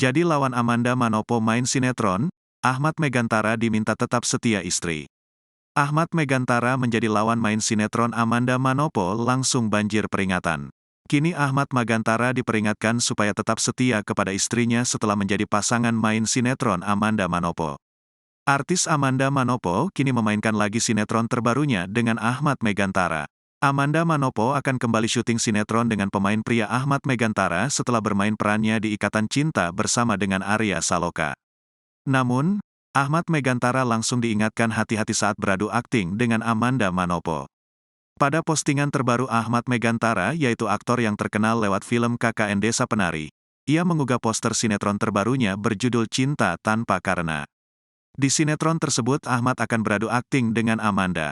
Jadi lawan Amanda Manopo main sinetron, Ahmad Megantara diminta tetap setia istri. Ahmad Megantara menjadi lawan main sinetron Amanda Manopo langsung banjir peringatan. Kini Ahmad Megantara diperingatkan supaya tetap setia kepada istrinya setelah menjadi pasangan main sinetron Amanda Manopo. Artis Amanda Manopo kini memainkan lagi sinetron terbarunya dengan Ahmad Megantara. Amanda Manopo akan kembali syuting sinetron dengan pemain pria Ahmad Megantara setelah bermain perannya di Ikatan Cinta bersama dengan Arya Saloka. Namun, Ahmad Megantara langsung diingatkan hati-hati saat beradu akting dengan Amanda Manopo. Pada postingan terbaru Ahmad Megantara, yaitu aktor yang terkenal lewat film KKN Desa Penari, ia mengunggah poster sinetron terbarunya berjudul Cinta Tanpa Karena. Di sinetron tersebut Ahmad akan beradu akting dengan Amanda.